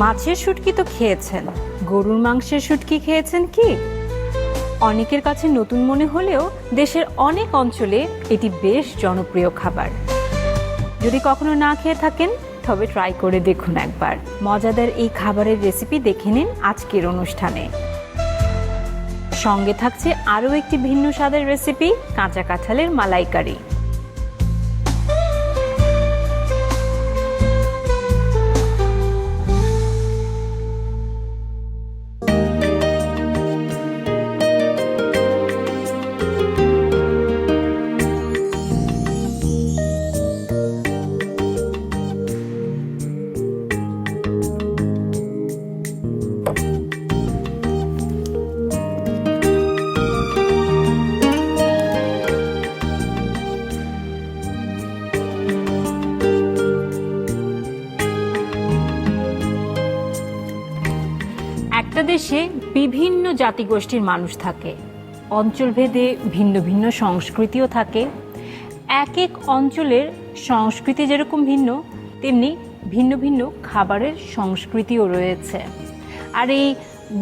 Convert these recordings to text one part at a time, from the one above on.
মাছের শুটকি তো খেয়েছেন, গরুর মাংসের শুটকি খেয়েছেন কি? অনেকের কাছে নতুন মনে হলেও দেশের অনেক অঞ্চলে এটি বেশ জনপ্রিয় খাবার। যদি কখনো না খেয়ে থাকেন তবে ট্রাই করে দেখুন একবার। মজাদার এই খাবারের রেসিপি দেখে নিন আজকের অনুষ্ঠানে। সঙ্গে থাকছে আরও একটি ভিন্ন স্বাদের রেসিপি, কাঁচা কাঁঠালের মালাইকারি। একটা দেশে বিভিন্ন জাতিগোষ্ঠীর মানুষ থাকে, অঞ্চলভেদে ভিন্ন ভিন্ন সংস্কৃতিও থাকে। এক এক অঞ্চলের সংস্কৃতি যেরকম ভিন্ন, তেমনি ভিন্ন ভিন্ন খাবারের সংস্কৃতিও রয়েছে। আর এই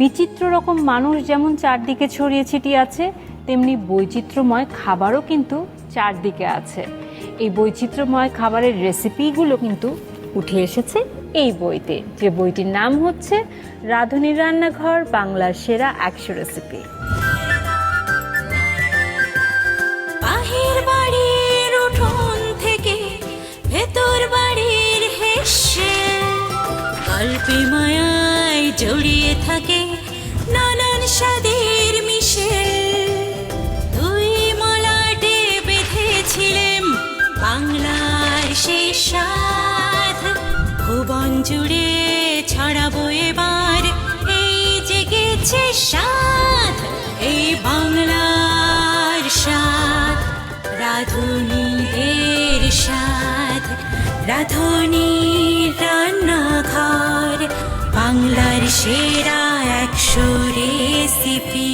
বিচিত্র রকম মানুষ যেমন চারদিকে ছড়িয়ে ছিটিয়ে আছে, তেমনি বৈচিত্র্যময় খাবারও কিন্তু চারদিকে আছে। এই বৈচিত্র্যময় খাবারের রেসিপিগুলো কিন্তু উঠে এসেছে এই বইতে, যে বইটির নাম হচ্ছে রাঁধুনির রান্নাঘর বাংলার সেরা 100 রেসিপি। বাহির বাড়ির উঠোন থেকে ভেতর বাড়ির হেসে গল্পে মায়ায় জড়িয়ে থাকে নানান স্বাদের মিশে। দুই মলাটে বেঁধেছিলেন বাংলার সেই স্বাদ, ভুবন জুড়ে ছড়াবো এবার এই জেগেছে স্বাদ, এই বাংলার স্বাদ, রাঁধুনিদের স্বাদ, রাঁধুনির রান্নাঘর বাংলার সেরা 100 রেসিপি।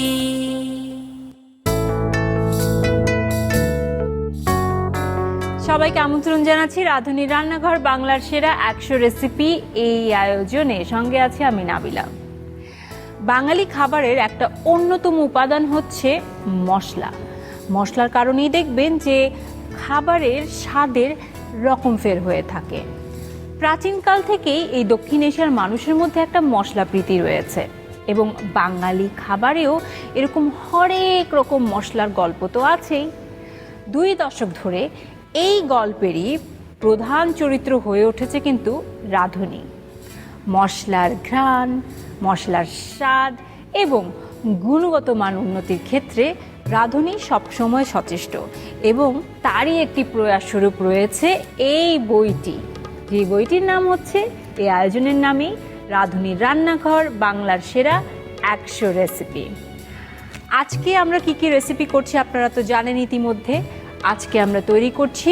সবাইকে আমন্ত্রণ জানাচ্ছি রাঁধুনির রান্নাঘর বাংলার সেরা 100 রেসিপি এই আয়োজনে। সঙ্গে আছি আমি নাবিলা। বাঙালি খাবারের একটা অন্যতম উপাদান হচ্ছে মশলা। মশলার কারণেই দেখবেন যে খাবারের স্বাদের রকম ফের হয়ে থাকে। প্রাচীনকাল থেকেই এই দক্ষিণ এশিয়ার মানুষের মধ্যে একটা মশলা প্রীতি রয়েছে, এবং বাঙালি খাবারেও এরকম হরেক রকম মশলার গল্প তো আছেই। 2 দশক ধরে এই গল্পেরই প্রধান চরিত্র হয়ে উঠেছে কিন্তু রাঁধুনি। মশলার ঘ্রাণ, মশলার স্বাদ এবং গুণগত মান উন্নতির ক্ষেত্রে রাঁধুনি সবসময় সচেষ্ট, এবং তারই একটি প্রয়াসস্বরূপ রয়েছে এই বইটি, যে বইটির নাম হচ্ছে এই আয়োজনের নামেই রাঁধুনির রান্নাঘর বাংলার সেরা 100 রেসিপি। আজকে আমরা কি কি রেসিপি করছি আপনারা তো জানেন ইতিমধ্যে। আজকে আমরা তৈরি করছি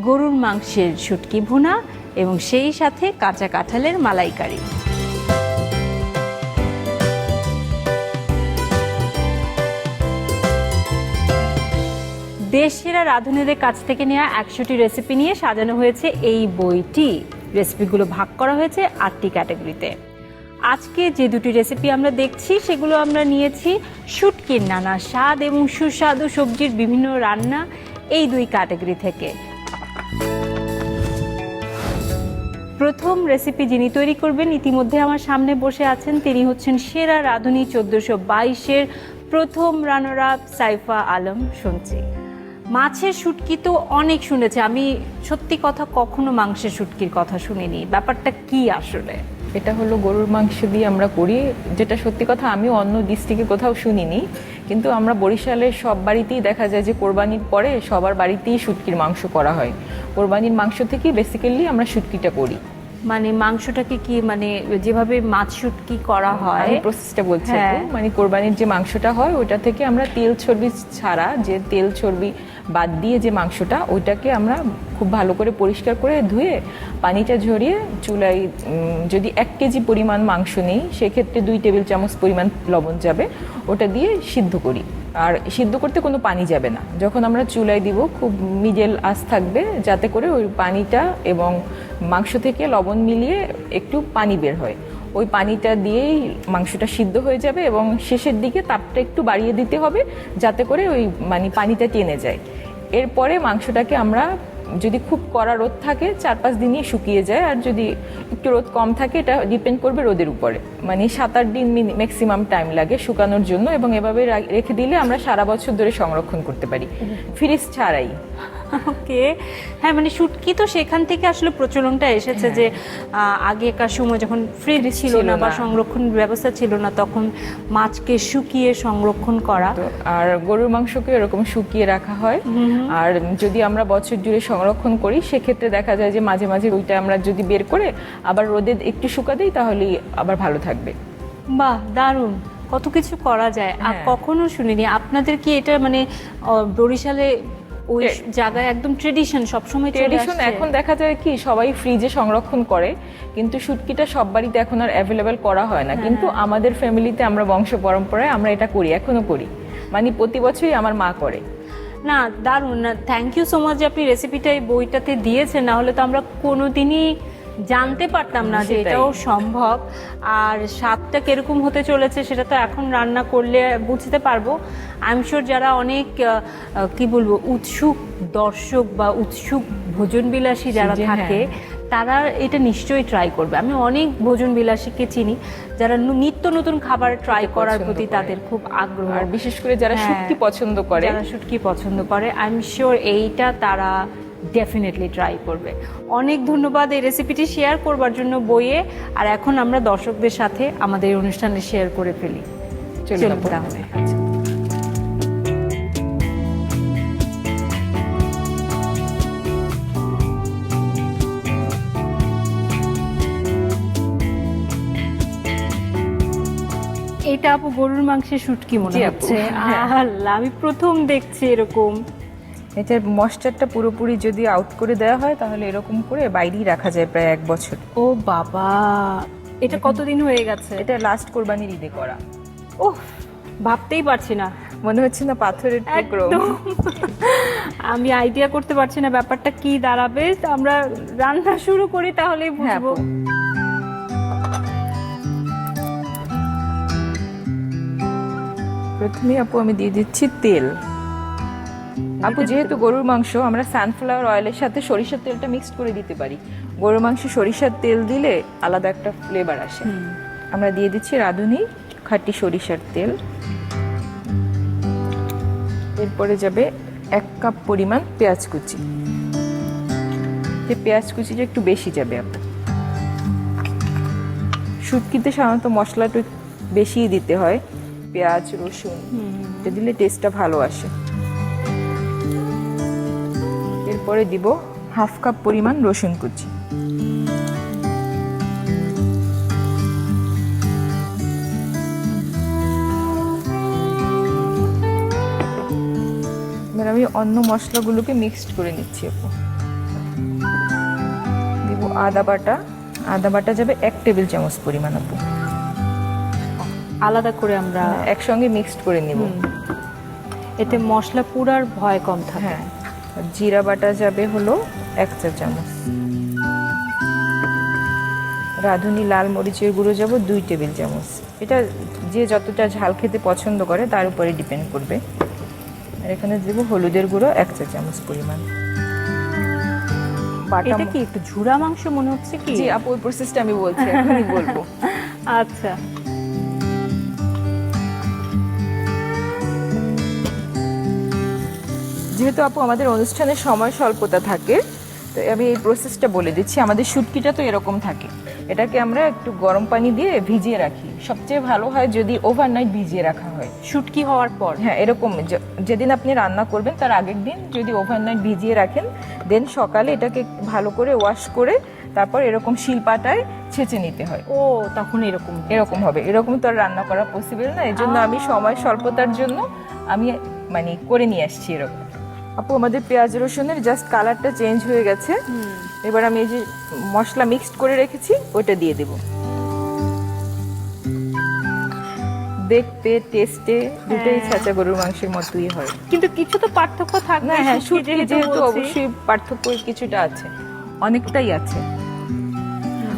গরুর মাংসের শুটকি ভুনা এবং সেই সাথে কাঁচা কাঁঠালের মালাইকারি। দেশসেরা রাঁধুনিদের কাছ থেকে নেওয়া 100টি রেসিপি নিয়ে সাজানো হয়েছে এই বইটি। রেসিপিগুলো ভাগ করা হয়েছে 8টি ক্যাটাগরিতে। আজকে যে 2টি রেসিপি আমরা দেখছি সেগুলো আমরা নিয়েছি শুটকির নানা স্বাদ এবং সুস্বাদু সবজির বিভিন্ন রান্না, এই 2 ক্যাটাগরি থেকে। প্রথম রেসিপি যিনি তৈরি করবেন ইতিমধ্যে আমার সামনে বসে আছেন, তিনি হচ্ছেন সেরা রাঁধুনি 1422-এর প্রথম রানার আপ সাইফা আলম শুনছি। মাছের শুটকি তো অনেক শুনেছে, আমি সত্যি কথা কখনো মাংসের শুটকির কথা শুনিনি। ব্যাপারটা কি আসলে? এটা হলো গরুর মাংস দিয়ে আমরা করি, যেটা সত্যি কথা আমিও অন্য ডিস্ট্রিক্টে কোথাও শুনিনি। কিন্তু আমরা বরিশালের সব বাড়িতেই দেখা যায় যে কোরবানির পরে সবার বাড়িতেই শুটকির মাংস করা হয়। কোরবানির মাংস থেকেই বেসিক্যালি আমরা শুটকিটা করি। মানে মাংসটাকে কি, মানে যেভাবে মাছ শুটকি করা হয়, আমি প্রসেসটা বলছি। হ্যাঁ। মানে কোরবানির যে মাংসটা হয় ওইটা থেকে আমরা তেল চর্বি ছাড়া, যে তেল চর্বি বাদ দিয়ে যে মাংসটা, ওইটাকে আমরা খুব ভালো করে পরিষ্কার করে ধুয়ে পানিটা ঝরিয়ে চুলায়, যদি 1 কেজি পরিমাণ মাংস নেই সেক্ষেত্রে 2 টেবিল চামচ পরিমাণ লবণ যাবে, ওটা দিয়ে সিদ্ধ করি। আর সিদ্ধ করতে কোনো পানি যাবে না। যখন আমরা চুলায় দিব খুব মিডল আঁচ থাকবে, যাতে করে ওই পানিটা এবং মাংস থেকে লবণ মিলিয়ে একটু পানি বের হয়। ওই পানিটা দিয়েই মাংসটা সিদ্ধ হয়ে যাবে এবং শেষের দিকে তাপটা একটু বাড়িয়ে দিতে হবে যাতে করে ওই মানে পানিটা টেনে যায়। এরপরে মাংসটাকে আমরা যদি খুব কড়া রোদ থাকে 4-5 দিনই শুকিয়ে যায়, আর যদি একটু রোদ কম থাকে এটা ডিপেন্ড করবে রোদের উপরে, মানে 7-8 দিন ম্যাক্সিমাম টাইম লাগে শুকানোর জন্য। এবং এভাবে রেখে দিলে আমরা সারা বছর ধরে সংরক্ষণ করতে পারি ফ্রিজ ছাড়াই। ওকে, হ্যাঁ মানে শুটকি তো সেখান থেকে আসলে প্রচলনটা এসেছে যে আগেকার সময় যখন ফ্রিজ ছিল না বা সংরক্ষণ ব্যবস্থা ছিল না তখন মাছকে শুকিয়ে সংরক্ষণ করা। আর গরুর মাংসকে এরকম শুকিয়ে রাখা হয়। আর যদি আমরা বছর জুড়ে সংরক্ষণ করি সেক্ষেত্রে দেখা যায় যে মাঝে মাঝে ওইটা আমরা যদি বের করে আবার রোদে একটু শুকা দিই তাহলেই আবার ভালো থাকবে। বাহ, দারুণ, কত কিছু করা যায়। আর কখনো শুনিনি আপনাদের কি এটা মানে বরিশালে ওই জায়গায় একদম ট্রেডিশন সবসময় ট্রেডিশন। এখন দেখা যায় কি সবাই ফ্রিজে সংরক্ষণ করে, কিন্তু শুটকিটা সব বাড়িতে এখন আর অ্যাভেলেবেল করা হয় না। কিন্তু আমাদের ফ্যামিলিতে আমরা বংশ পরম্পরায় আমরা এটা করি, এখনো করি, মানে প্রতি বছরই আমার মা করে। না, দারুণ, না থ্যাংক ইউ সো মাচ যে আপনি রেসিপিটা এই বইটাতে দিয়েছেন, না হলে তো আমরা কোনোদিনই জানতে পারতাম না যে এটাও সম্ভব। আর স্বাদটা কিরকম হতে চলেছে সেটা তো এখন রান্না করলে বুঝতে পারবো। আই এম শিওর যারা অনেক কি বলবো উৎসুক দর্শক বা উৎসুক ভোজনবিলাসী যারা থাকে তারা এটা নিশ্চয়ই ট্রাই করবে। আমি অনেক ভোজনবিলাসীকে চিনি যারা নিত্য নতুন খাবার ট্রাই করার প্রতি তাদের খুব আগ্রহ, আর বিশেষ করে যারা শুটকি পছন্দ করে, যারা শুটকি পছন্দ করে আই এম শিওর এইটা তারা ডেফিনেটলি ট্রাই করবে। অনেক ধন্যবাদ এই রেসিপিটি শেয়ার করবার জন্য বইয়ে। আর এখন আমরা দর্শকদের সাথে আমাদের এই অনুষ্ঠানে শেয়ার করে ফেলি। চলুন তাহলে। এটা আপু গরুর মাংসের শুটকি মনে হচ্ছে। আল্লাহ, আমি প্রথম দেখছি এরকম। এটার ময়েশ্চারটা পুরোপুরি যদি আউট করে দেওয়া হয় তাহলে এরকম করে বাইরেই রাখা যায় প্রায় 1 বছর। ও বাবা, এটা কতদিন হয়ে গেছে? এটা লাস্ট কোরবানির ঈদে করা। ওহ, ভাবতেই পারছি না, মনে হচ্ছে না পাথরের টুকরো। আমি আইডিয়া করতে পারছি না ব্যাপারটা কি দাঁড়াবে। আমরা রান্না শুরু করি তাহলেই বুঝবো। প্রথমে আপু আমি দিয়ে দিচ্ছি তেল। আপু যেহেতু গরুর মাংস আমরা সানফ্লাওয়ার অয়েলের সাথে সরিষার তেলটা মিক্সড করে দিতে পারি। গরুর মাংসে সরিষার তেল দিলে আলাদা একটা ফ্লেভার আসে। আমরা দিয়ে দিচ্ছি রাঁধুনি খাঁটি সরিষার তেল। এরপরে যাবে 1 কাপ পরিমাণ পেঁয়াজ কুচি। যে পেঁয়াজ কুচিটা একটু বেশি যাবে আপু। শুটকিতে সাধারণত মশলাটা বেশিই দিতে হয়, পেঁয়াজ রসুন এটা দিলে টেস্টটা ভালো আসে। এরপরে দিব 1/2 কাপ পরিমাণ রসুন কুচি। এবার আমি অন্য মশলাগুলোকে মিক্সড করে নিচ্ছি আপু। দিব আদা বাটা। আদা বাটা যাবে 1 টেবিল চামচ পরিমাণ আপু। আলাদা করে আমরা একসঙ্গে মিক্সড করে নিব, এতে মশলা পুরার ভয় কম থাকে। হ্যাঁ, জিরা বাটা যাবে হলো 1 চা চামচ। রাঁধুনি লাল মরিচের গুঁড়ো যাব 2 টেবিল চামচ। এটা যে যতটা ঝাল খেতে পছন্দ করে তার উপরে ডিপেন্ড করবে। আর এখানে দেব হলুদের গুঁড়ো 1 চা চামচ পরিমাণ। এটা কি একটু ঝুরা মাংস মনে হচ্ছে কি? জি আপু, ওই প্রসেসটা আমি বলছি, এখনই বলবো। আচ্ছা, যেহেতু আপু আমাদের অনুষ্ঠানের সময় স্বল্পতা থাকে তো আমি এই প্রসেসটা বলে দিচ্ছি। আমাদের শুটকিটা তো এরকম থাকে, এটাকে আমরা একটু গরম পানি দিয়ে ভিজিয়ে রাখি। সবচেয়ে ভালো হয় যদি ওভারনাইট ভিজিয়ে রাখা হয় শুটকি হওয়ার পর। হ্যাঁ, এরকম যেদিন আপনি রান্না করবেন তার আগের দিন যদি ওভারনাইট ভিজিয়ে রাখেন, দেন সকালে এটাকে ভালো করে ওয়াশ করে তারপর এরকম শিলপাটায় ছেঁচে নিতে হয়। ও, তখন এরকম হবে। এরকম তো আর রান্না করা পসিবল না, এই জন্য আমি সময় স্বল্পতার জন্য আমি মানে করে নিয়ে আসছি এরকম। আপু আমাদের পেঁয়াজ রসুনের জাস্ট কালারটা চেঞ্জ হয়ে গেছে। এবার আমি এই যে মশলা মিক্সড করে রেখেছি ওটা দিয়ে দেব। দেখতে টেস্টে দুটোই ছাঁচা গরুর মাংসের মতোই হয়, কিন্তু কিছু তো পার্থক্য থাকবে। হ্যাঁ, শুটকি যেহেতু অবশ্যই পার্থক্য কিছুটা আছে, অনেকটাই আছে।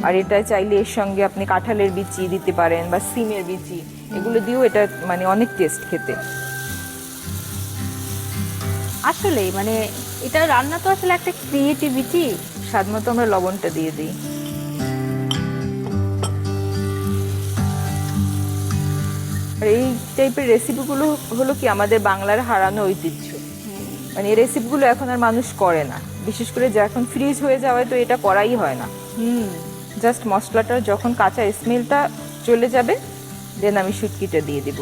আর এটা চাইলে এর সঙ্গে আপনি কাঁঠালের বিচি দিতে পারেন বা সিমের বিচি, এগুলো দিয়েও এটা মানে অনেক টেস্ট খেতে। আসলেই মানে এটা রান্না তো আসলে একটা ক্রিয়েটিভিটি। স্বাদ মতো আমরা লবণটা দিয়ে দিই। আর এই টাইপের রেসিপিগুলো হলো কি আমাদের বাংলার হারানো ঐতিহ্য। মানে এই রেসিপিগুলো এখন আর মানুষ করে না, বিশেষ করে যে এখন ফ্রিজ হয়ে যাওয়ায় তো এটা করাই হয় না। জাস্ট মশলাটা যখন কাঁচা স্মেলটা চলে যাবে, দেন আমি শুটকিটা দিয়ে দিব।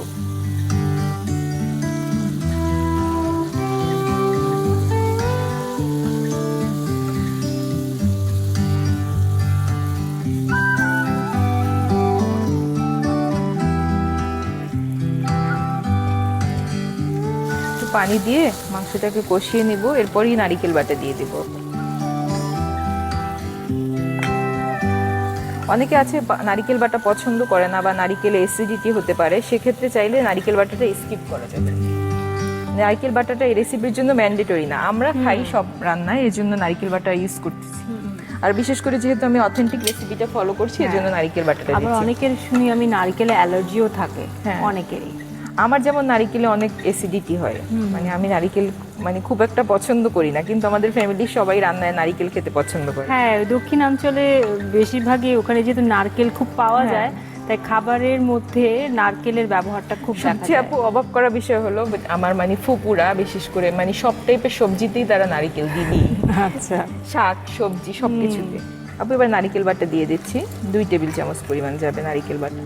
পানি দিয়ে মাংসটাকে কষিয়ে নিব, এরপরই নারিকেল বাটা দিয়ে দিব। অনেকে আছে নারিকেল বাটা পছন্দ করে না বা নারিকেলে অ্যাসিডিটি হতে পারে, সেক্ষেত্রে চাইলে নারিকেল বাটাটা স্কিপ করা যাবে। নারিকেল বাটাটা এই রেসিপির জন্য ম্যান্ডেটরি না, আমরা খাই সব রান্নায়, এই জন্য নারিকেল বাটা ইউজ করতেছি। আর বিশেষ করে যেহেতু আমি অথেন্টিক রেসিপিটা ফলো করছি, এই জন্য নারিকেল বাটাটা আবার দিচ্ছি। অনেকের শুনি আমি নারকেলে অ্যালার্জিও থাকে, হ্যাঁ। অনেকেরই। আমার যেমন নারিকেলে অনেক অ্যাসিডিটি হয়, মানে আমি নারিকেল মানে খুব একটা পছন্দ করি না, কিন্তু আমাদের ফ্যামিলির সবাই রান্নায় নারিকেল খেতে পছন্দ করে। হ্যাঁ, দক্ষিণাঞ্চলে বেশিরভাগই ওখানে যেহেতু নারকেল খুব পাওয়া যায়, তাই খাবারের মধ্যে নারকেলের ব্যবহারটা খুব দেখা সবচেয়ে যায়। আপু অবাক করা বিষয় হলো আমার মানে ফুপুরা বিশেষ করে মানে সব টাইপের সবজিতেই তারা নারিকেল দিবি, আচ্ছা, শাক সবজি সবকিছুতে। আপু এবার নারিকেল বাটা দিয়ে দিচ্ছি, 2 টেবিল চামচ পরিমাণ যাবে নারিকেল বাটা।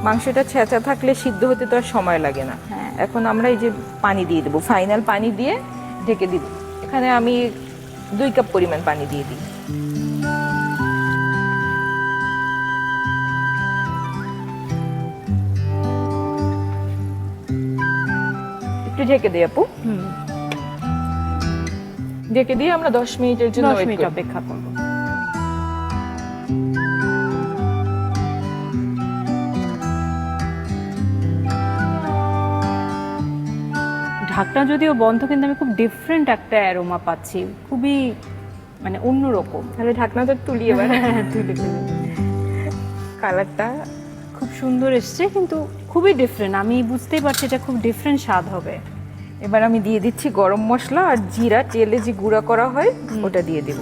মাংসটা ছেঁচা থাকলে সিদ্ধ হতে তো আর সময় লাগে না। হ্যাঁ। এখন আমরা এই যে পানি দিয়ে দেবো, ফাইনাল পানি দিয়ে ঢেকে দিব। এখানে আমি 2 কাপ পরিমাণ পানি দিয়ে দিই। একটু ঢেকে দিই আপু। ঢেকে দিয়ে আমরা 10 মিনিটের জন্য 10 wait মিনিট করি। অপেক্ষা করব। ঢাকনা যদিও বন্ধ, কিন্তু আমি খুব ডিফারেন্ট একটা অ্যারোমা পাচ্ছি, খুবই মানে অন্যরকম। তাহলে ঢাকনাটা তুলি এবার। কালারটা খুব সুন্দর এসছে, কিন্তু খুবই ডিফারেন্ট। আমি বুঝতেই পারছি এটা খুব ডিফারেন্ট স্বাদ হবে। এবার আমি দিয়ে দিচ্ছি গরম মশলা আর জিরা, তেলে যে গুঁড়া করা হয় ওটা দিয়ে দিব।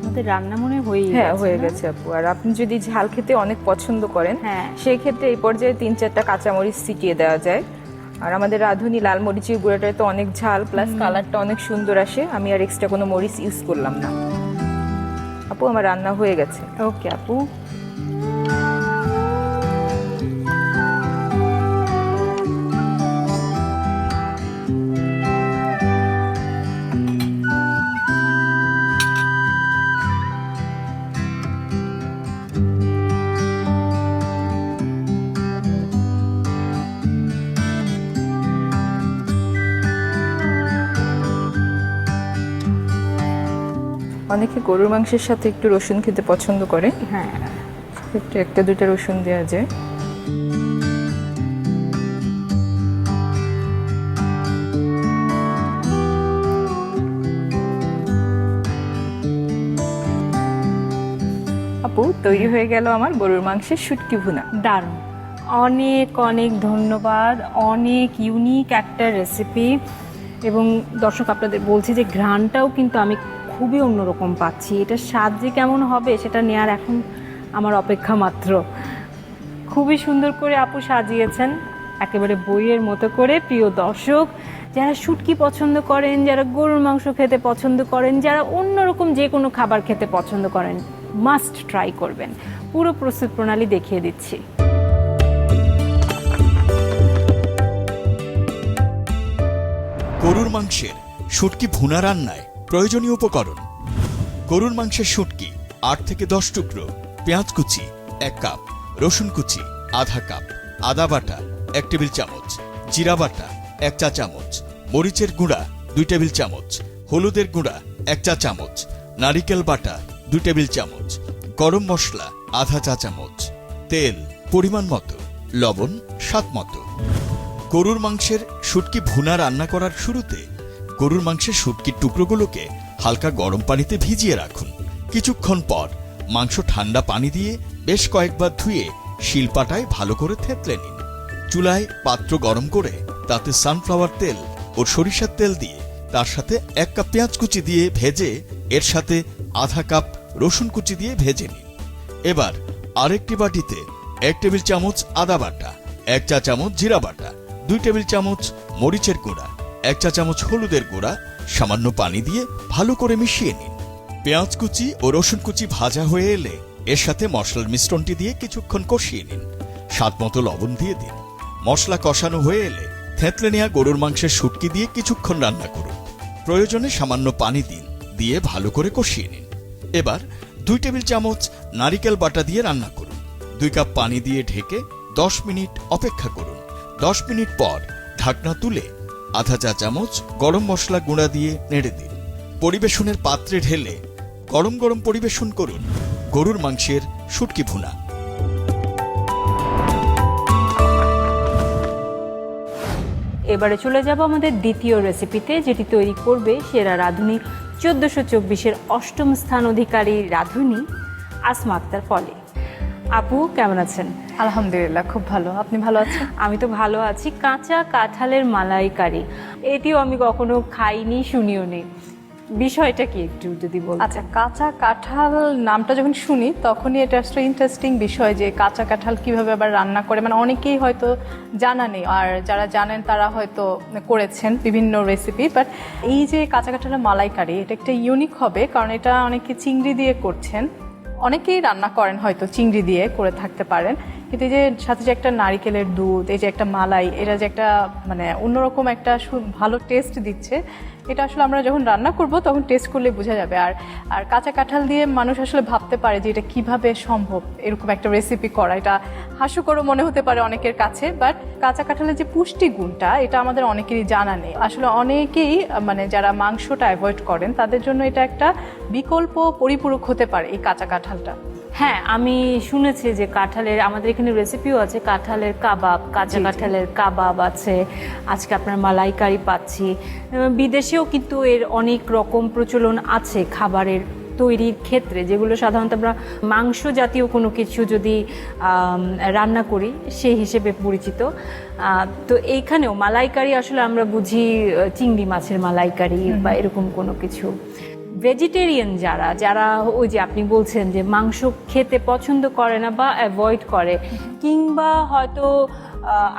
আমাদের রান্না মনে হয়েই হ্যাঁ গেছে, হয়ে না? গেছে আপু। আর আপনি যদি ঝাল খেতে অনেক পছন্দ করেন, হ্যাঁ। সেই ক্ষেত্রে এই পর্যায়ে 3-4টা কাঁচামরিচ ছিটিয়ে দেওয়া যায়। আর আমাদের রাঁধুনি লাল মরিচের গুঁড়াটায় তো অনেক ঝাল, প্লাস কালারটা অনেক সুন্দর আসে, আমি আর এক্সট্রা কোনো মরিচ ইউজ করলাম না। আপু আমার রান্না হয়ে গেছে। ওকে আপু। অনেকে গরুর মাংসের সাথে একটু রসুন খেতে পছন্দ করে, হ্যাঁ, একটু 1-2টা রসুন দেওয়া যায়। আপু তৈরি হয়ে গেল আমার গরুর মাংসের শুটকি ভুনা। দারুণ। অনেক অনেক ধন্যবাদ, অনেক ইউনিক একটা রেসিপি। এবং দর্শক আপনাদের বলছি যে ঘ্রাণটাও কিন্তু আমি খুবই অন্যরকম পাচ্ছি। এটার স্বাদ যে কেমন হবে সেটা নেওয়ার এখন আমার অপেক্ষা মাত্র। খুবই সুন্দর করে আপু সাজিয়েছেন, একেবারে বইয়ের মতো করে। প্রিয় দর্শক, যারা শুটকি পছন্দ করেন, যারা গরুর মাংস খেতে পছন্দ করেন, যারা অন্যরকম যে কোনো খাবার খেতে পছন্দ করেন, মাস্ট ট্রাই করবেন। পুরো প্রস্তুত প্রণালী দেখিয়ে দিচ্ছি। গরুর মাংসের শুটকি ভুনা রান্নায় প্রয়োজনীয় উপকরণ: গরুর মাংসের শুটকি 8 থেকে 10 টুকরো, পেঁয়াজ কুচি 1 কাপ, রসুন কুচি আধা কাপ, আদা বাটা 1 টেবিল চামচ, জিরা বাটা 1 চা চামচ, মরিচের গুঁড়া 2 টেবিল চামচ, হলুদের গুঁড়া 1 চা চামচ, নারিকেল বাটা 2 টেবিল চামচ, গরম মশলা আধা চা চামচ, তেল পরিমাণ মতো, লবণ স্বাদ মতো। গরুর মাংসের শুটকি ভুনা রান্না করার শুরুতে গরুর মাংসের শুটকির টুকরোগুলোকে হালকা গরম পানিতে ভিজিয়ে রাখুন। কিছুক্ষণ পর মাংস ঠান্ডা পানি দিয়ে বেশ কয়েকবার ধুয়ে শিলপাটায় ভালো করে থেতলে নিন। চুলায় পাত্র গরম করে তাতে সানফ্লাওয়ার তেল ও সরিষার তেল দিয়ে তার সাথে 1 কাপ পেঁয়াজ কুচি দিয়ে ভেজে এর সাথে আধা কাপ রসুন কুচি দিয়ে ভেজে নিন। এবার আরেকটি বাটিতে 1 টেবিল চামচ আদা বাটা, 1 চা চামচ জিরা বাটা, 2 টেবিল চামচ মরিচের গুঁড়া, 1 চা চামচ হলুদের গুঁড়া সামান্য পানি দিয়ে ভালো করে মিশিয়ে নিন। পেঁয়াজ কুচি ও রসুন কুচি ভাজা হয়ে এলে এর সাথে মশলার মিশ্রণটি দিয়ে কিছুক্ষণ কষিয়ে নিন। স্বাদ মতো লবণ দিয়ে দিন। মশলা কষানো হয়ে এলে থেঁতলে নেওয়া গরুর মাংসের শুটকি দিয়ে কিছুক্ষণ রান্না করুন। প্রয়োজনে সামান্য পানি দিন, দিয়ে ভালো করে কষিয়ে নিন। এবার 2 টেবিল চামচ নারিকেল বাটা দিয়ে রান্না করুন। 2 কাপ পানি দিয়ে ঢেকে 10 মিনিট অপেক্ষা করুন। 10 মিনিট পর ঢাকনা তুলে আধা চা চামচ গরম মশলা গুঁড়া দিয়ে নেড়ে দিন। পরিবেশনের পাত্রে ঢেলে গরম গরম পরিবেশন করুন গরুর মাংসের শুটকি ভুনা। এবারে চলে যাব আমাদের দ্বিতীয় রেসিপিতে, যেটি তৈরি করবে সেরা রাঁধুনি 1424-এর 8ম স্থান অধিকারী রাঁধুনি আসমা আক্তার পলি। আপু কেমন আছেন? আলহামদুলিল্লাহ, খুব ভালো। আপনি ভালো আছেন? আমি তো ভালো আছি। কাঁচা কাঁঠালের মালাইকারি, এটিও আমি কখনো খাইনি, শুনিও নি। বিষয়টা কি একটু যদি বলতেন? আচ্ছা, কাঁচা কাঁঠাল নামটা যখন শুনি তখনই এটা আসলে ইন্টারেস্টিং বিষয় যে কাঁচা কাঁঠাল কিভাবে আবার রান্না করে, মানে অনেকেই হয়তো জানা নেই, আর যারা জানেন তারা হয়তো করেছেন বিভিন্ন রেসিপি। বাট এই যে কাঁচা কাঁঠালের মালাইকারি, এটা একটা ইউনিক হবে, কারণ এটা অনেকে চিংড়ি দিয়ে করছেন। অনেকেই রান্না করেন হয়তো চিংড়ি দিয়ে করে থাকতে পারেন, কিন্তু এই যে সাথে যে একটা নারিকেলের দুধ, এই যে একটা মালাই, এটা যে একটা মানে অন্যরকম একটা ভালো টেস্ট দিচ্ছে, এটা আসলে আমরা যখন রান্না করব তখন টেস্ট করলে বোঝা যাবে। আর কাঁচা কাঁঠাল দিয়ে মানুষ আসলে ভাবতে পারে যে এটা কিভাবে সম্ভব এরকম একটা রেসিপি করা, এটা হাস্যকরও মনে হতে পারে অনেকের কাছে। বাট কাঁচা কাঁঠালের যে পুষ্টি গুণটা, এটা আমাদের অনেকেরই জানা নেই। আসলে অনেকেই মানে যারা মাংসটা অ্যাভয়েড করেন তাদের জন্য এটা একটা বিকল্প পরিপূরক হতে পারে এই কাঁচা কাঁঠালটা। হ্যাঁ, আমি শুনেছি যে কাঁঠালের, আমাদের এখানে রেসিপিও আছে কাঁঠালের কাবাব, কাঁচা কাঁঠালের কাবাব আছে। আজকে আপনার মালাইকারি পাচ্ছি। বিদেশেও কিন্তু এর অনেক রকম প্রচলন আছে খাবারের তৈরির ক্ষেত্রে, যেগুলো সাধারণত আমরা মাংস জাতীয় কোনো কিছু যদি রান্না করি সেই হিসেবে পরিচিত। তো এইখানেও মালাইকারি আসলে আমরা বুঝি চিংড়ি মাছের মালাইকারি বা এরকম কোনো কিছু। ভেজিটেরিয়ান যারা ওই যে আপনি বলছেন যে মাংস খেতে পছন্দ করে না বা অ্যাভয়েড করে, কিংবা হয়তো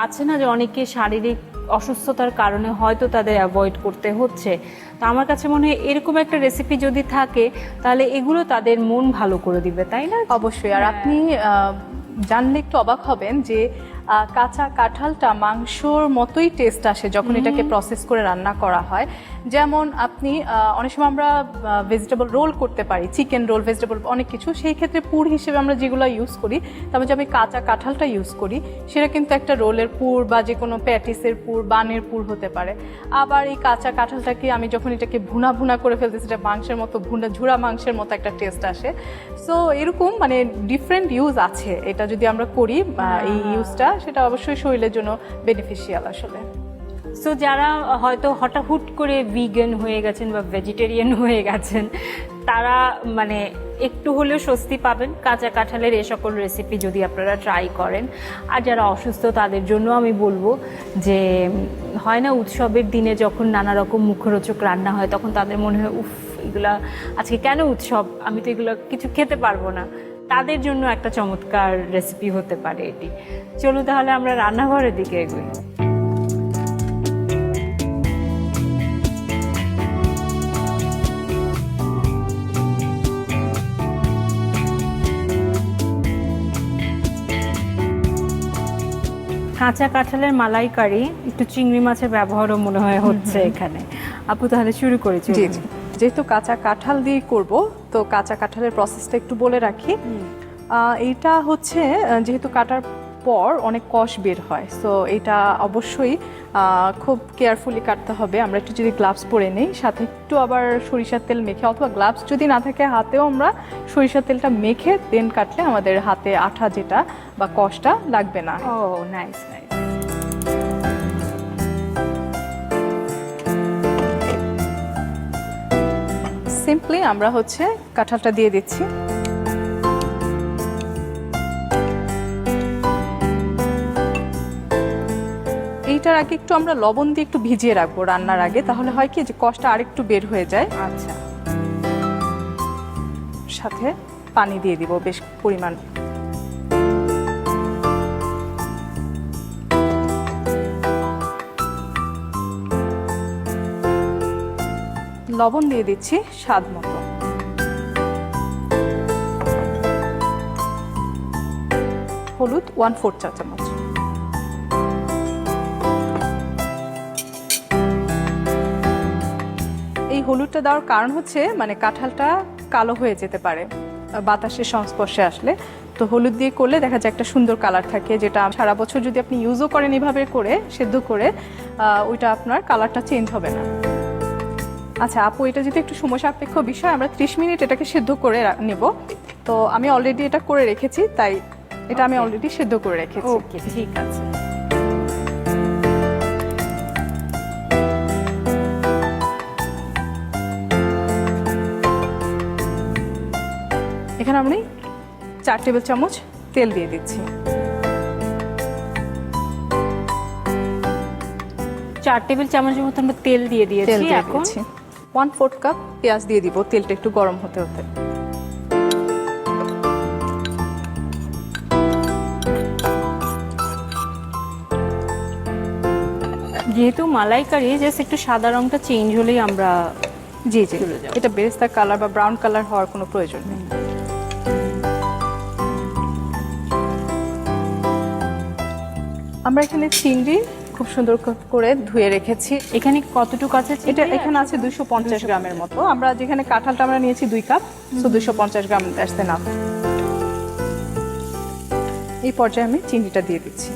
আছে না যে অনেকে শারীরিক অসুস্থতার কারণে হয়তো তাদের অ্যাভয়েড করতে হচ্ছে, তো আমার কাছে মনে হয় এরকম একটা রেসিপি যদি থাকে তাহলে এগুলো তাদের মন ভালো করে দিবে, তাই না? অবশ্যই। আর আপনি জানলে একটু অবাক হবেন যে কাঁচা কাঁঠালটা মাংসর মতোই টেস্ট আসে যখন এটাকে প্রসেস করে রান্না করা হয়। যেমন আপনি অনেক সময় আমরা ভেজিটেবল রোল করতে পারি, চিকেন রোল, ভেজিটেবল অনেক কিছু, সেই ক্ষেত্রে পুর হিসেবে আমরা যেগুলো ইউজ করি, তারপর যে আমি কাঁচা কাঁঠালটা ইউজ করি সেটা কিন্তু একটা রোলের পুর বা যে কোনো প্যাটিসের পুর, বানের পুর হতে পারে। আবার এই কাঁচা কাঁঠালটাকে আমি যখন এটাকে ভুনা ভুনা করে ফেলতেছি, সেটা মাংসের মতো ঝুরা মাংসের মতো একটা টেস্ট আসে। সো এরকম মানে ডিফারেন্ট ইউজ আছে। এটা যদি আমরা করি এই ইউজটা, সেটা অবশ্যই শরীরের জন্য বেনিফিশিয়াল আসলে। সো যারা হয়তো হঠাৎ করে ভিগান হয়ে গেছেন বা ভেজিটেরিয়ান হয়ে গেছেন, তারা মানে একটু হলেও স্বস্তি পাবেন কাঁচা কাঁঠালের এ সকল রেসিপি যদি আপনারা ট্রাই করেন। আর যারা অসুস্থ তাদের জন্য আমি বলবো যে হয় না উৎসবের দিনে যখন নানা রকম মুখরোচক রান্না হয়, তখন তাদের মনে হয় উফ, এগুলা আজকে কেন উৎসব, আমি তো এগুলো কিছু খেতে পারবো না, তাদের জন্য একটা চমৎকার রেসিপি হতে পারে এটি। চলুন তাহলে আমরা রান্নাঘরের দিকে এগোই। কাঁচা কাঁঠালের মালাইকারি, একটু চিংড়ি মাছের ব্যবহারও মনে হয় হচ্ছে এখানে। আপু তাহলে শুরু করেছি। জি জি, যেহেতু কাঁচা কাঁঠাল দিয়ে করব, তো কাঁচা কাঁঠালের প্রসেসটা একটু বলে রাখি। এইটা হচ্ছে যেহেতু কাটার পর অনেক কষ বের হয়, সো এটা অবশ্যই খুব কেয়ারফুলি কাটতে হবে। আমরা একটু যদি গ্লাভস পরে নিই, সাথে একটু আবার সরিষার তেল মেখে, অথবা গ্লাভস যদি না থাকে হাতেও আমরা সরিষার তেলটা মেখে দেন কাটলে আমাদের হাতে আঠা যেটা বা কষটা লাগবে না। ও নাইস নাইস। সিম্পলি আমরা হচ্ছে কাঁঠালটা দিয়ে দিচ্ছি। এইটার আগে একটু আমরা লবণ দিয়ে একটু ভিজিয়ে রাখবো রান্নার আগে, তাহলে হয় কি যে কষটা আরেকটু বের হয়ে যায়। আচ্ছা, সাথে পানি দিয়ে দিব বেশ পরিমাণ। লবণ দিয়ে দিচ্ছি স্বাদ মতো। হলুদ 1/4 চা চামচ। এই হলুদটা দেওয়ার কারণ হচ্ছে মানে কাঁঠালটা কালো হয়ে যেতে পারে বাতাসের সংস্পর্শে আসলে, তো হলুদ দিয়ে করলে দেখা যায় একটা সুন্দর কালার থাকে, যেটা সারা বছর যদি আপনি ইউজও করেন এভাবে করে সেদ্ধ করে, ওইটা আপনার কালারটা চেঞ্জ হবে না। আচ্ছা আপু, এটা যদি একটু সময় সাপেক্ষ বিষয়, আমরা 30 মিনিট এটাকে সেদ্ধ করে নেব। তো আমি অলরেডি এটা করে রেখেছি, তাই এটা আমি অলরেডি সেদ্ধ করে রেখেছি। ওকে ঠিক আছে। এখানে আমি 4 টেবিল চামচ তেল দিয়ে দিচ্ছি। 4 টেবিল চামচের মতো আমরা তেল দিয়ে তেল দিয়েছি। দিয়ে এখন দিচ্ছি 1/4 কাপ পেঁয়াজ দিয়ে দিব, তেলটা একটু গরম হতে হতে। যেহেতু মালাইকারি, জাস্ট একটু সাদা রংটা চেঞ্জ হলেই আমরা জি জি, চলে যাবো। এটা বেরেস্তা কালার বা ব্রাউন কালার হওয়ার কোনো প্রয়োজন নেই। আমরা এখানে চিংড়ি খুব সুন্দর করে ধুয়ে রেখেছি। এখানে কতটুকু আছে? এটা এখানে আছে 250 গ্রামের মতো। আমরা যেখানে কাঁঠালটা আমরা নিয়েছি 2 কাপ, সো 250 গ্রাম আসতে না। এই পর্যায়ে আমি চিংড়িটা দিয়ে দিচ্ছি।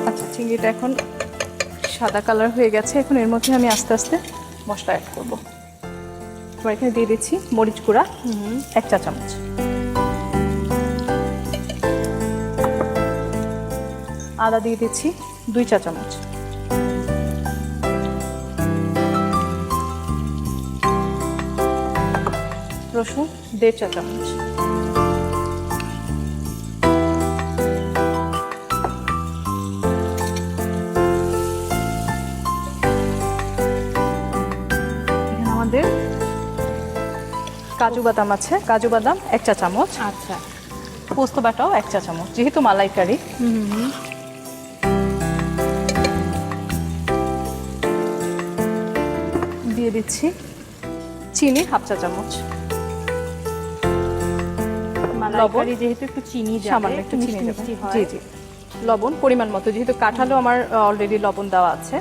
আচ্ছা, চিংড়িটা এখন সাদা কালার হয়ে গেছে। এখন এর মধ্যে আমি আস্তে আস্তে মশলা অ্যাড করব। এবার এখানে দিয়ে দিচ্ছি মরিচ গুঁড়া 1 চা চামচ, আদা দিয়ে দিচ্ছি 2 চা চামচ, রসুন 1.5 চা চামচ, আমাদের কাজু বাদাম আছে, কাজু বাদাম 1 চা চামচ, আচ্ছা, পোস্ত বাটাও 1 চা চামচ, যেহেতু মালাইকারি। দিয়ে দিচ্ছি চিনি 1/2 চা চামচ, মালাইকারি যেহেতু একটু চিনি যাবে, সামান্য একটু চিনি মিষ্টি দেবো। মিষ্টি হয়। জি জি, লবণ পরিমাণ মতো, যেহেতু কাঁঠালও আমার অলরেডি লবণ দেওয়া আছে।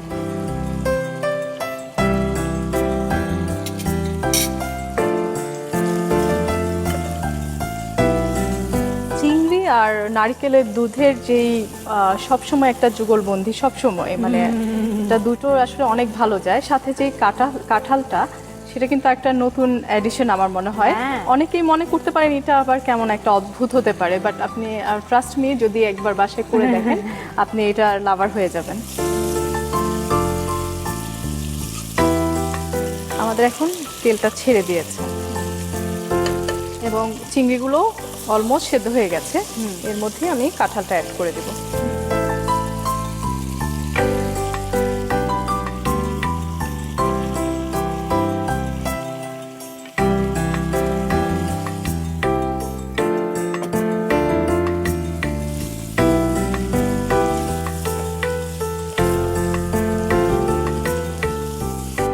চিংড়ি আর নারকেলের দুধের যেই সবসময় একটা যুগলবন্দি, সবসময় মানে এটা দুটো আসলে অনেক ভালো যায়। সাথে যে কাঁঠালটা, সেটা কিন্তু একটা নতুন এডিশন আমার মনে হয়। হ্যাঁ। অনেকেই মনে করতে পারেন এটা আবার কেমন একটা অদ্ভুত হতে পারে, বাট আপনি ট্রাস্ট মি, যদি একবার বাসায় করে দেখেন আপনি এটা লাভার হয়ে যাবেন। আমাদের এখন তেলটা ছেড়ে দিয়েছে এবং চিংড়িগুলো অলমোস্ট সেদ্ধ হয়ে গেছে। এর মধ্যে আমি কাঁঠালটা অ্যাড করে দেব।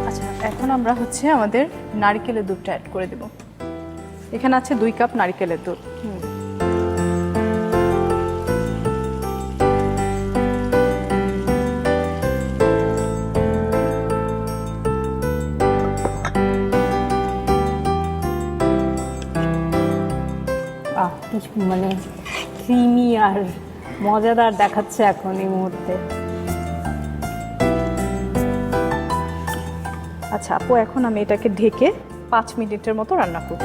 আচ্ছা, এখন আমরা হচ্ছে আমাদের নারকেলের দুধটা অ্যাড করে দেব। এখানে আছে 2 কাপ নারকেলের দুধ। মানে ক্রিমি আর মজাদার দেখাচ্ছে এখন এই মুহূর্তে। আচ্ছা আপু, এখন আমি এটাকে ঢেকে 5 মিনিটের মতো রান্না করব।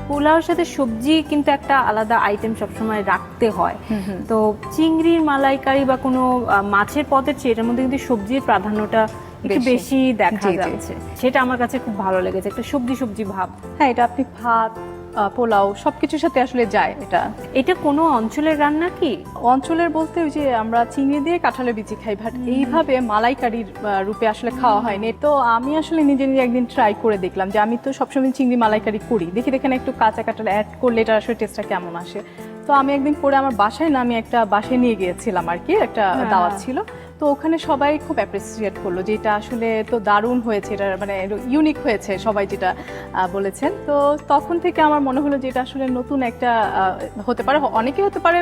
পোলাওর সাথে সবজি কিন্তু একটা আলাদা আইটেম সবসময় রাখতে হয়। তো চিংড়ির মালাইকারি বা কোনো মাছের পদের চেয়ে এটার মধ্যে কিন্তু সবজির প্রাধান্যটা একটু বেশি দেখা জি, জি। যাচ্ছে, সেটা আমার কাছে খুব ভালো লেগেছে, একটা সবজি সবজি ভাব। হ্যাঁ, এটা আপনি ভাত, পোলাও সবকিছুর সাথে আসলে যায়। এটা কোনো অঞ্চলের রান্না কি? অঞ্চলের বলতে ওই যে আমরা চিংড়ি দিয়ে কাঁঠালের বিচি খাই, বাট এইভাবে মালাইকারির রূপে আসলে খাওয়া হয়নি। তো আমি আসলে নিজে নিজে একদিন ট্রাই করে দেখলাম যে আমি তো সবসময় চিংড়ি মালাইকারি করি, দেখি দেখেন একটু কাঁচা কাঁঠাল অ্যাড করলে এটা আসলে টেস্টটা কেমন আসে। তো আমি একদিন করে আমার বাসায় না, আমি একটা বাসায় নিয়ে গিয়েছিলাম আর কি, একটা দাওয়াত ছিল। তো ওখানে সবাই খুব অ্যাপ্রিসিয়েট করলো যে এটা আসলে তো দারুণ হয়েছে, এটা মানে ইউনিক হয়েছে, সবাই যেটা বলেছেন। তো তখন থেকে আমার মনে হলো যে এটা আসলে নতুন একটা হতে পারে, অনেকে হতে পারে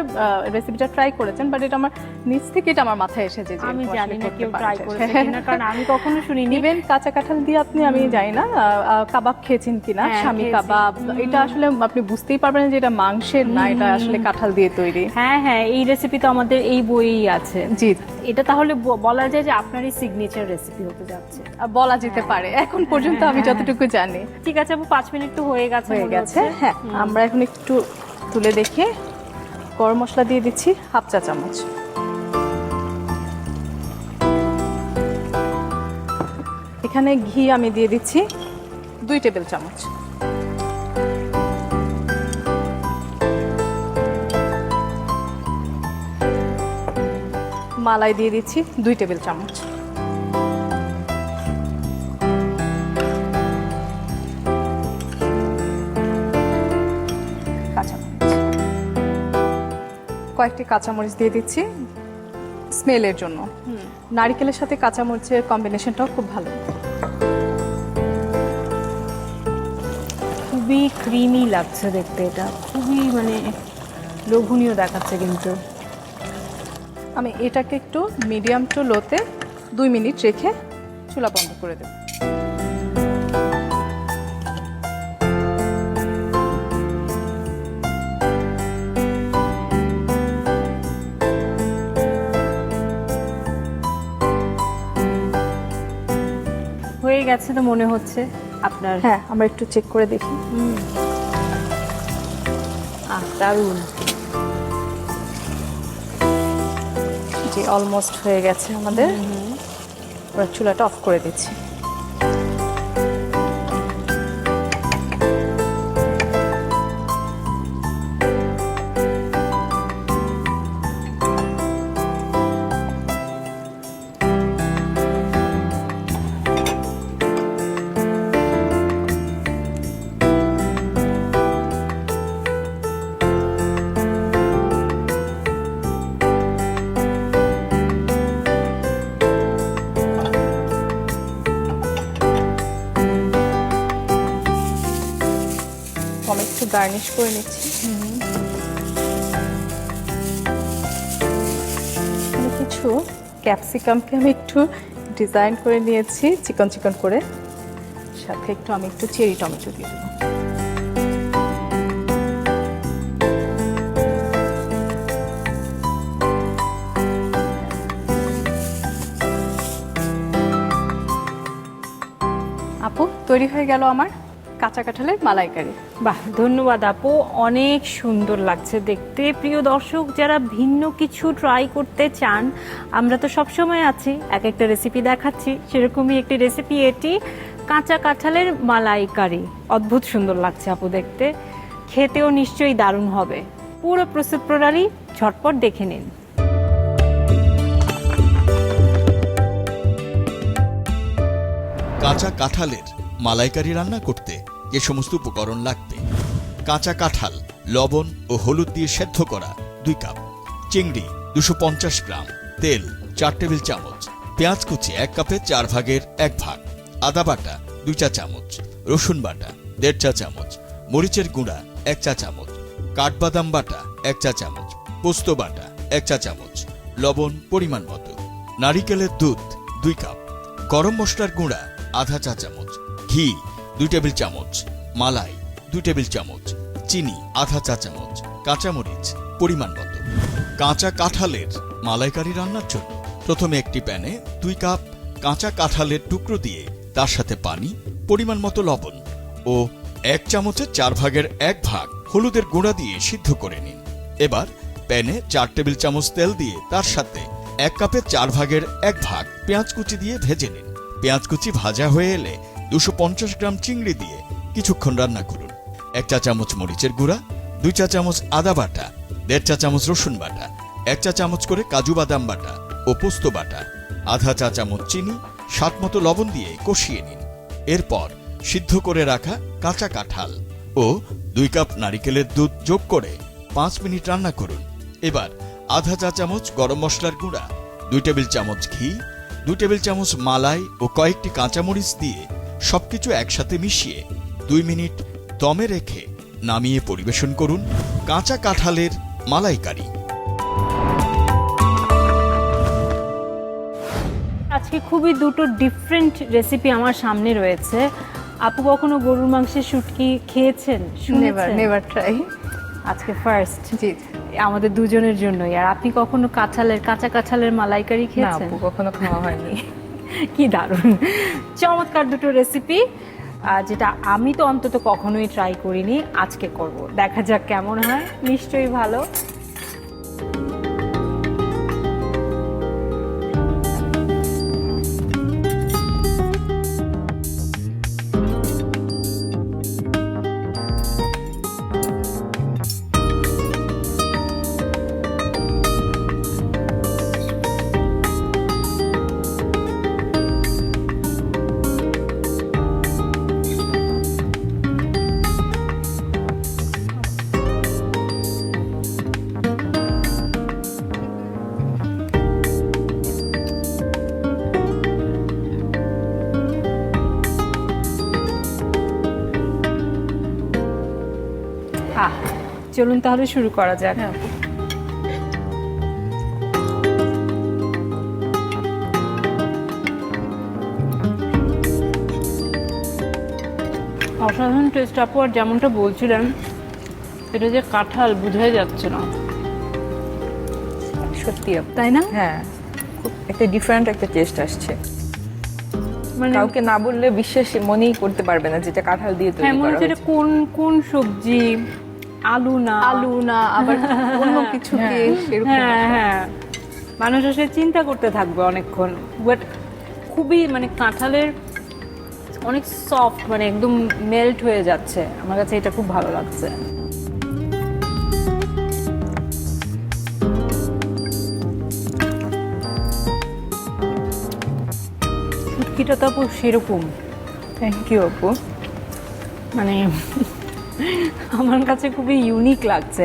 রেসিপিটা ট্রাই করেছেন, বাট এটা আমার নিজ থেকে এটা আমার মাথায় এসেছে যে আমি এরকম জানি আসলে না করতে কেউ পারা ট্রাই যায়। করেছে কিনা, কারণ আমি কখনো শুনিনি। ইভেন কাঁচা কাঁঠাল দিয়ে আমি জানি না কাবাব খেয়েছেন কিনা, হ্যাঁ, স্বামী খেয়েছি। কাবাব, এটা আসলে আপনি বুঝতেই পারবেন যে এটা মাংসের না, এটা আসলে কাঁঠাল দিয়ে তৈরি। হ্যাঁ হ্যাঁ, এই রেসিপি তো আমাদের এই বইয়েই আছে। জি, এটা তাহলে বলা যায় যে আপনারই সিগনেচার রেসিপি হতে যাচ্ছে। বলা যেতে পারে এখন পর্যন্ত আমি যতটুকু জানি। ঠিক আছে আপু, 5 মিনিট তো হয়ে গেছে হয়ে মনে গেছে। হচ্ছে। হ্যাঁ, আমরা এখন একটু তুলে দেখে গরম মশলা দিয়ে দিচ্ছি 1/2 চা চামচ। এখানে ঘি আমি দিয়ে দিচ্ছি 2 টেবিল চামচ। মালাই দিয়ে দিচ্ছি 2 টেবিল চামচ। কাঁচামরিচ, কয়েকটি কাঁচামরিচ দিয়ে দিচ্ছি স্মেলের জন্য। নারকেলের সাথে কাঁচামরিচের কম্বিনেশনটাও খুব ভালো। খুবই ক্রিমি লাগছে দেখতে, এটা খুবই মানে লোভনীয় দেখাচ্ছে। কিন্তু আমি এটাকে একটু মিডিয়াম টু লোতে 2 মিনিট রেখে চুলা বন্ধ করে দেব। হয়ে গেছে তো মনে হচ্ছে আপনার। হ্যাঁ, আমরা একটু চেক করে দেখি। দারুণ। জি, অলমোস্ট হয়ে গেছে আমাদের। আমরা চুলাটা অফ করে দিচ্ছি। আমি একটু গার্নিশ করে নিচ্ছি। আমি কিছু ক্যাপসিকামকে আমি একটু ডিজাইন করে নিয়েছি চিকন চিকন করে, সাথে আমি একটু চেরি টমেটো দিয়ে দেবো। আপু, তৈরি হয়ে গেল আমার কাঁচা কাঁঠালের মালাইকারি। বাহ, ধন্যবাদ আপু, অনেক সুন্দর লাগছে দেখতে। প্রিয় দর্শক, যারা ভিন্ন কিছু ট্রাই করতে চান, আমরা তো সবসময় আছি, এক একটা রেসিপি দেখাচ্ছি, সেরকমই একটি রেসিপি এটি, কাঁচা কাঁঠালের মালাইকারি। অদ্ভুত সুন্দর লাগছে আপু দেখতে, খেতেও নিশ্চয়ই দারুণ হবে। পুরো প্রস্তুত প্রণালী ঝটপট দেখে নিন। কাঁচা কাঁঠালের মালাইকারি রান্না করতে যে সমস্ত উপকরণ লাগবে: কাঁচা কাঁঠাল লবণ ও হলুদ দিয়ে সেদ্ধ করা 2 কাপ, চিংড়ি 250 গ্রাম, তেল 4 টেবিল চামচ, পেঁয়াজ কুচি 1 কাপের 4 ভাগের 1 ভাগ, আদা বাটা 2 চা চামচ, রসুন বাটা 1.5 চা চামচ, মরিচের গুঁড়া 1 চা চামচ, কাঠবাদাম বাটা 1 চা চামচ, পোস্ত বাটা 1 চা চামচ, লবণ পরিমাণ মতো, নারিকেলের দুধ 2 কাপ, গরম মশলার গুঁড়া আধা চা চামচ, ঘি 2 টেবিল চামচ, মালাই 2 টেবিল চামচ, চিনি আধা চা চামচ, কাঁচামরিচ পরিমাণ মতো। কাঁচা কাঁঠালের মালাইকারি রান্নার জন্য প্রথমে একটি প্যানে 2 কাপ কাঁচা কাঁঠালের টুকরো দিয়ে তার সাথে পানি, পরিমাণ মতো লবণ ও 1 চামচের 4 ভাগের 1 ভাগ হলুদের গুঁড়া দিয়ে সিদ্ধ করে নিন। এবার প্যানে 4 টেবিল চামচ তেল দিয়ে তার সাথে 1 কাপের 4 ভাগের 1 ভাগ পেঁয়াজ কুচি দিয়ে ভেজে নিন। পেঁয়াজ কুচি ভাজা হয়ে এলে 250 গ্রাম চিংড়ি দিয়ে কিছুক্ষণ রান্না করুন। 1 চা চামচ মরিচের গুঁড়া, 2 চা চামচ আদা বাটা, 1.5 চা চামচ রসুন বাটা, 1 চা চামচ করে কাজু বাদাম বাটা ও পোস্ত বাটা, আধা চা চামচ চিনি, স্বাদ মতো লবণ দিয়ে কষিয়ে নিন। এরপর সিদ্ধ করে রাখা কাঁচা কাঁঠাল ও 2 কাপ নারিকেলের দুধ যোগ করে 5 মিনিট রান্না করুন। এবার আধা চা চামচ গরম মশলার গুঁড়া, 2 টেবিল চামচ ঘি, 2 টেবিল চামচ মালাই ও কয়েকটি কাঁচামরিচ দিয়ে সবকিছু একসাথে মিশিয়ে 2 মিনিট দমে রেখে নামিয়ে পরিবেশন করুন কাঁচা কাঁঠালের মালাইকারি। আজকে খুবই দুটো ডিফারেন্ট রেসিপি আমার সামনে রয়েছে। আপু কখনো গরুর মাংসের শুটকি খেয়েছেন? Never try. আজকে ফার্স্ট জি। আমাদের দুজনের জন্যই। আর আপনি কখনো কাঁচা কাঁঠালের মালাইকারি না খেয়েছেন? আপু, কখনো খাওয়া হয়নি। কি দারুণ চমৎকার দুটো রেসিপি, যেটা আমি তো অন্তত কখনোই ট্রাই করিনি, আজকে করব। দেখা যাক কেমন হয়, নিশ্চয়ই ভালো। চলুন তাহলে শুরু করা যাক। অসাধারণ টেস্ট আপু। আর যেমনটা বলছিলেন, এটা যে কাঁঠাল বোঝাই যাচ্ছে না, সত্যি আপু, তাই না? হ্যাঁ, খুব একটা ডিফারেন্ট একটা টেস্ট আসছে। মানে কাউকে না বললে বিশ্বাস মনেই করতে পারবে না যেটা কাঁঠাল দিয়ে তৈরি হ্যাঁ, মনে করা হচ্ছে এটা হয়েছে। কোন সবজি, আলু না আবার অন্য কিছু দিয়ে সেরকম। হ্যাঁ, মানুষ আসলে চিন্তা করতে থাকবে অনেকক্ষণ। বাট খুবই মানে কাঁঠালের অনেক সফট, মানে একদম মেল্ট হয়ে যাচ্ছে। আমার কাছে এটা খুব ভালো লাগছে। শুটকিটা তো আপু সেরকম। থ্যাংক ইউ আপু। মানে আমার কাছে খুবই ইউনিক লাগছে।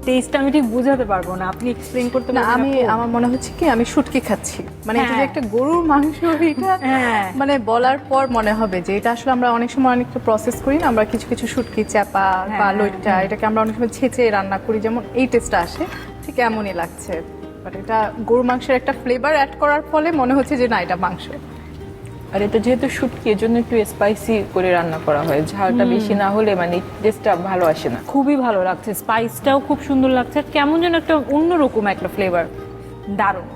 টেস্ট আমি ঠিক বোঝাতে পারবো না, আপনি এক্সপ্লেইন করতে না, পারবেন? আমার মনে হচ্ছে কি আমি শুটকি খাচ্ছি, মানে এটা যে হ্যাঁ। একটা গরুর মাংস, এটা হ্যাঁ। মানে বলার পর মনে হবে যে এটা আসলে আমরা অনেক সময় অনেকটা প্রসেস করি না, আমরা কিছু কিছু শুটকি চাপা বা হ্যাঁ, লইট্টা, এটাকে আমরা অনেক সময় ছেঁচে রান্না করি, যেমন এই টেস্টটা আসে, ঠিক এমনই লাগছে। বাট এটা গরুর মাংসের একটা ফ্লেভার অ্যাড করার ফলে মনে হচ্ছে যে না, এটা মাংস। আর এটা যেহেতু শুটকি, এর জন্য একটু স্পাইসি করে রান্না করা হয়। ঝালটা বেশি না হলে মানে টেস্টটা ভালো আসে না। খুবই ভালো লাগছে, স্পাইসটাও খুব সুন্দর লাগছে, আর কেমন যেন একটা অন্যরকম একটা ফ্লেভার, দারুণ।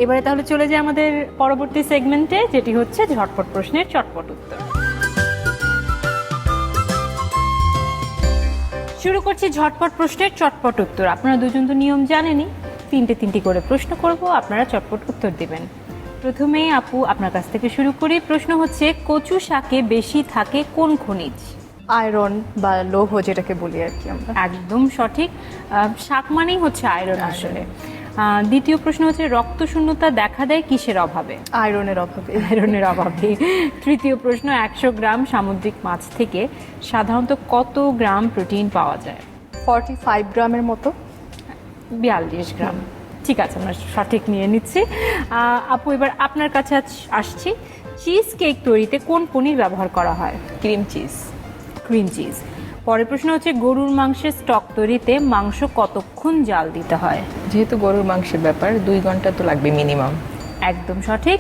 এবারে তাহলে চলে যাই আমাদের পরবর্তী সেগমেন্টে, যেটি হচ্ছে ঝটপট প্রশ্নের চটপট উত্তর। শুরু করছি ঝটপট প্রশ্নের চটপট উত্তর। আপনারা দুজন তো নিয়ম জানেনই, তিনটি করে প্রশ্ন করব, আপনারা চটপট উত্তর দিবেন। প্রথমে আপু আপনার কাছ থেকে শুরু করি। প্রশ্ন হচ্ছে, কচু শাকে বেশি থাকে কোন খনিজ? আয়রন বা লৌহ যেটাকে বলি আর কি আমরা। একদম সঠিক। শাক মানেই হচ্ছে আয়রন আসলে। দ্বিতীয় প্রশ্ন হচ্ছে, রক্তশূন্যতা দেখা দেয় কিসের অভাবে? আয়রনের অভাবে। আয়রনের অভাবে। তৃতীয় প্রশ্ন, 100 গ্রাম সামুদ্রিক মাছ থেকে সাধারণত কত গ্রাম প্রোটিন পাওয়া যায়? 45 গ্রামের মতো। 42 গ্রাম। ঠিক আছে, আমরা সঠিক নিয়ে নিচ্ছি। আপু এবার আপনার কাছে আসছি। চিজ কেক তৈরিতে কোন পনির ব্যবহার করা হয়? Cream cheese. Cream cheese. পরের প্রশ্ন হচ্ছে, গরুর মাংসের স্টক তৈরিতে মাংস কতক্ষণ জাল দিতে হয়? যেহেতু গরুর মাংসের ব্যাপার, 2 ঘন্টা তো লাগবে মিনিমাম। একদম সঠিক।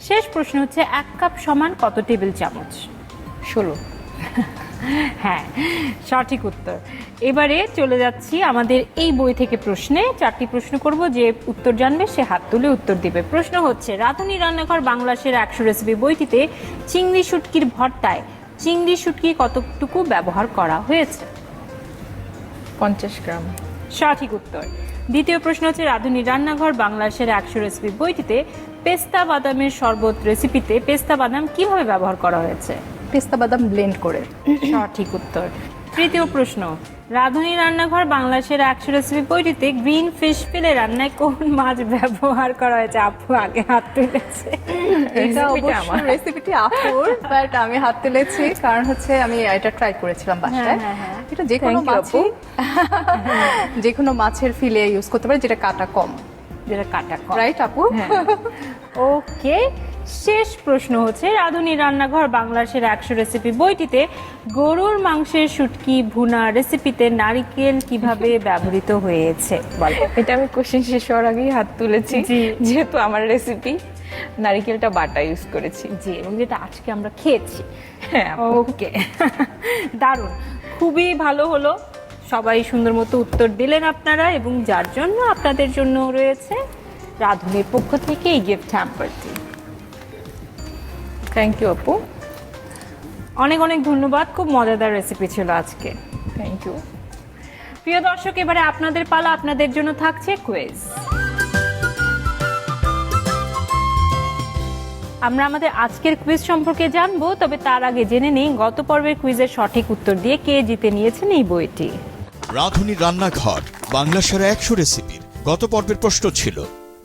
শেষ প্রশ্ন হচ্ছে 1 কাপ সমান কত টেবিল চামচ? 16। হ্যাঁ, সঠিক উত্তর। এবারে চলে যাচ্ছি আমাদের এই বই থেকে প্রশ্নে। 4টি প্রশ্ন করব, যে উত্তর জানবে সে হাত তুলে উত্তর দিবে। প্রশ্ন হচ্ছে, রাঁধুনি রান্নাঘর বাংলা সেরা 100 রেসিপি বইটিতে চিংড়ি শুটকির ভর্তায় চিংড়ি শুটকি কতটুকু ব্যবহার করা হয়েছে? 50 গ্রাম। সঠিক উত্তর। দ্বিতীয় প্রশ্ন হচ্ছে, রাঁধুনি রান্নাঘর বাংলা সেরা 100 রেসিপি বইটিতে পেস্তা বাদামের শরবত রেসিপিতে পেস্তা বাদাম কিভাবে ব্যবহার করা হয়েছে? পেস্তা বাদাম ব্লেন্ড করে। সঠিক উত্তর। তৃতীয় প্রশ্ন, রাঁধুনি রান্নাঘর বাংলা সেরা 100 রেসিপি বইটিতে গ্রিন ফিশ ফিলে রান্নায় কোন মাছ ব্যবহার করা হয়েছে? আপু আগে হাত তুলেছে। এটা রেসিপিটা অবশ্য আমার। রেসিপিটি আপুর, বাট আমি হাত তুলেছি কারণ হচ্ছে আমি এটা ট্রাই করেছিলাম বাসায়। হ্যাঁ। এটা যে কোনো Thank you, আপু। মাছই যে কোনো মাছের ফিলে ইউজ করতে পারে যেটা কাটা কম, যেটা কাটা কম। রাইট আপু? ওকে, শেষ প্রশ্ন হচ্ছে, রাঁধুনি রান্নাঘর বাংলার সেরা 100 রেসিপি বইটিতে গরুর মাংসের শুটকি ভুনা রেসিপিতে নারকেল কিভাবে ব্যবহৃত হয়েছে? বল। এটা আমি কোশ্চেন শেষ হওয়ার আগেই হাত তুলেছি, জি। যেহেতু আমার রেসিপি নারিকেলটা বাটা ইউজ করেছি। জি, এবং যেটা আজকে আমরা খেয়েছি। হ্যাঁ, ওকে, দারুণ, খুবই ভালো হলো। সবাই সুন্দর মতো উত্তর দিলেন আপনারা, এবং যার জন্য আপনাদের জন্য রয়েছে রাঁধুনির পক্ষ থেকে এই গিফট হ্যাম্পারটি। থ্যাংক ইউ আপু। অনেক অনেক ধন্যবাদ, খুব মজাদার রেসিপি ছিল আজকে। Thank you. প্রিয় দর্শক, এবারে আপনাদের পালা। আপনাদের জন্য থাকছে কুইজ। আমরা আমাদের আজকের কুইজ সম্পর্কে জানবো, তবে তার আগে জেনে নিই গত পর্বের কুইজের সঠিক উত্তর দিয়ে কে জিতে নিয়েছেন এই বইটি। রাঁধুনি রান্নাঘর বাংলা সেরা 100 রেসিপির গত পর্বের প্রশ্ন ছিল,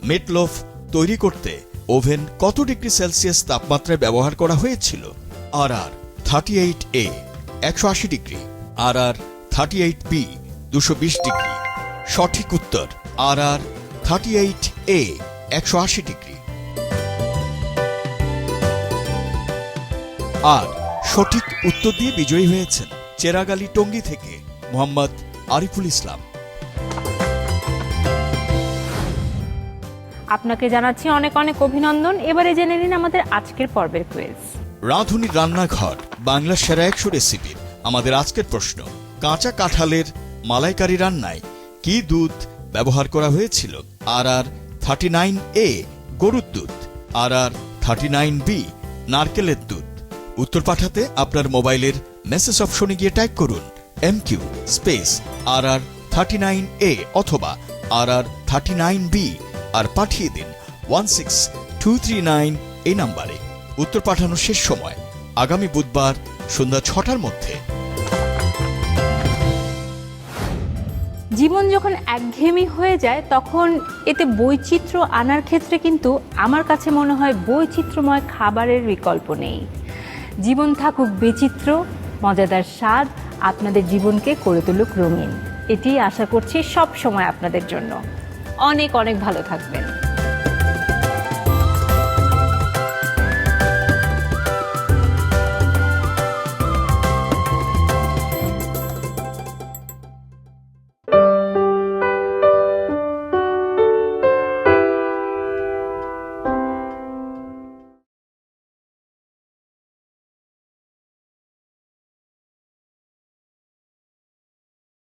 মিটলোফ তৈরি করতে ওভেন কত ডিগ্রি সেলসিয়াস তাপমাত্রায় ব্যবহার করা হয়েছিল? RR 38A 180 degree, RR 38B 220 degree. সঠিক উত্তর RR 38A 180 ডিগ্রি। আর সঠিক উত্তর দিয়ে বিজয়ী হয়েছেন চেরাগালি টঙ্গী থেকে মোহাম্মদ আরিফুল ইসলাম। আপনাকে জানাচ্ছি অনেক অনেক অভিনন্দন। এবারে জেনে নিন আমাদের আজকের পর্বের কুইজ। রাঁধুনি রান্নাঘর বাংলা সেরা 100 রেসিপির আমাদের আজকের প্রশ্ন, কাঁচা কাঁঠালের মালাইকারি রান্নায় কি দুধ ব্যবহার করা হয়েছিল? RR 39A গরুর দুধ, RR 39B নারকেলের দুধ। উত্তর পাঠাতে আপনার মোবাইলের মেসেজ অপশনে গিয়ে টাইপ করুন MQ স্পেস RR 39A অথবা RR 39B আর পাঠিয়ে দিন 16239 এই নাম্বারে। উত্তর পাঠানোর শেষ সময় আগামী বুধবার সন্ধ্যা 6টার মধ্যে। জীবন যখন একঘেয়েমি হয়ে যায়, তখন এতে বৈচিত্র্য আনার ক্ষেত্রে কিন্তু আমার কাছে মনে হয় বৈচিত্র্যময় খাবারের বিকল্প নেই। জীবন থাকুক বিচিত্র, মজাদার স্বাদ আপনাদের জীবনকে করে তুলুক রঙিন। এটি আশা করছি সব সময় আপনাদের জন্য। অনেক অনেক ভালো থাকবেন।